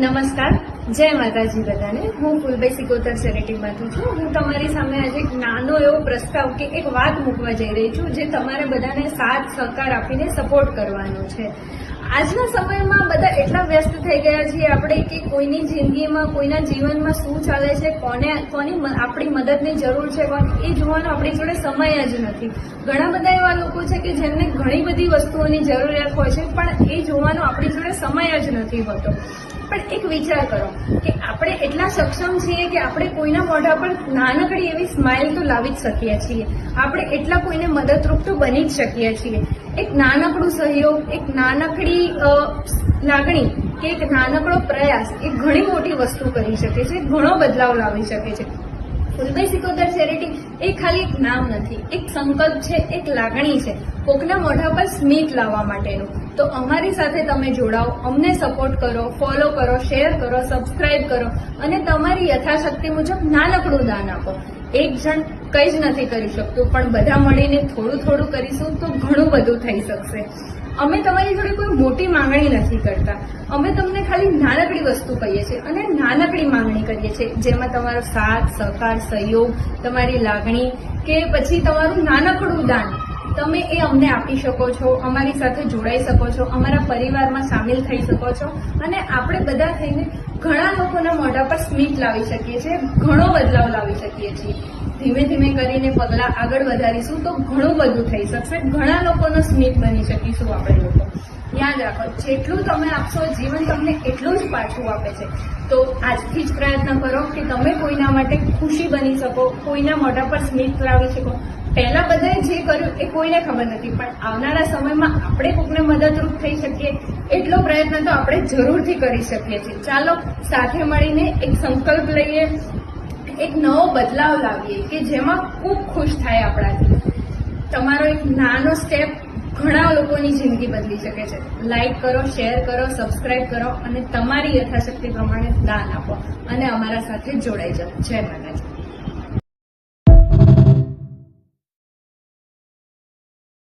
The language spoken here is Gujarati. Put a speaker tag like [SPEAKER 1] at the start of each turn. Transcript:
[SPEAKER 1] નમસ્કાર, જય માતાજી બધાને. હું ફૂલબાઈ સિકોતર ચેરિટીમાંથી છું. હું તમારી સામે આજે એક નાનો એવો પ્રસ્તાવ કે એક વાત મૂકવા જઈ રહી છું, જે તમારે બધાને સાથ સહકાર આપીને સપોર્ટ કરવાનો છે. આજના સમયમાં બધા એટલા વ્યસ્ત થઈ ગયા છીએ આપણે કે કોઈની જિંદગીમાં, કોઈના જીવનમાં શું ચાલે છે, કોની આપણી મદદની જરૂર છે, એ જોવાનો આપણી જોડે સમય જ નથી. ઘણા બધા એવા લોકો છે કે જેમને ઘણી બધી વસ્તુઓની જરૂરિયાત હોય છે, પણ એ જોવાનો આપણી જોડે સમય જ નથી હોતો. પણ એક વિચાર કરો કે આપણે એટલા સક્ષમ છીએ કે આપણે કોઈના મોઢા પર નાનકડી એવી સ્માઇલ તો લાવી જ શકીએ છીએ. આપણે એટલા કોઈને મદદરૂપ તો બની જ શકીએ છીએ. એક નાનકડું સહયોગ, એક નાનકડી લાગણી કે એક નાનકડો પ્રયાસ એ ઘણી મોટી વસ્તુ કરી શકે છે, ઘણો બદલાવ લાવી શકે છે. ફૂલબાઈ સિકોતર ચેરિટી એ ખાલી એક નામ નથી, એક સંકલ્પ છે, એક લાગણી છે કોકના મોઢા પર સ્મિત લાવવા માટેનું. તો અમારી સાથે તમે જોડાઓ, અમને સપોર્ટ કરો, ફોલો કરો, શેર કરો, સબસ્ક્રાઇબ કરો અને તમારી યથાશક્તિ મુજબ નાનકડું દાન આપો. એક જણ કંઈ જ નથી કરી શકતું, પણ બધા મળીને થોડું થોડું કરીશું તો ઘણું બધું થઈ શકશે. અમે તમારી જોડે કોઈ મોટી માંગણી નથી કરતા. અમે તમને ખાલી નાનકડી વસ્તુ કહીએ છીએ અને નાનકડી માંગણી કરીએ છીએ, જેમાં તમારો સાથ સહકાર, સહયોગ, તમારી લાગણી કે પછી તમારું નાનકડું દાન તમે એ અમને આપી શકો છો, અમારી સાથે જોડાઈ શકો છો, અમારા પરિવારમાં સામેલ થઈ શકો છો અને આપણે બધા થઈને ઘણા લોકોના મોઢા પર સ્મિત લાવી શકીએ છીએ, ઘણો બદલાવ લાવી શકીએ છીએ. ધીમે ધીમે કરીને પગલાં આગળ વધારીશું તો ઘણું બધું થઈ શકશે. ઘણા લોકોનો સ્મિત બની શકીશું આપણે લોકો. યાદ રાખો, જેટલું તમે આપશો જીવન તમને એટલું જ પાછું આપે છે. તો આજથી જ પ્રયત્ન કરો કે તમે કોઈના માટે ખુશી બની શકો, કોઈના મોઢા પર સ્મિત લાવી શકો. પહેલા બધાએ જે કર્યું એ કોઈને ખબર નથી, પણ આવનારા સમયમાં આપણે કોઈને મદદરૂપ થઈ શકીએ એટલો પ્રયત્ન તો આપણે જરૂરથી કરી શકીએ છીએ. ચાલો સાથે મળીને એક સંકલ્પ લઈએ, એક નવો બદલાવ લાવીએ કે જેમાં ખૂબ ખુશ થાય આપણાથી. તમારો એક નાનો સ્ટેપ ઘણા લોકોની જિંદગી બદલી શકે છે. લાઈક કરો, શેર કરો, સબસ્ક્રાઇબ કરો અને તમારી યથાશક્તિ પ્રમાણે દાન આપો અને અમારા સાથે જોડાઈ જાઓ. જય માતાજી.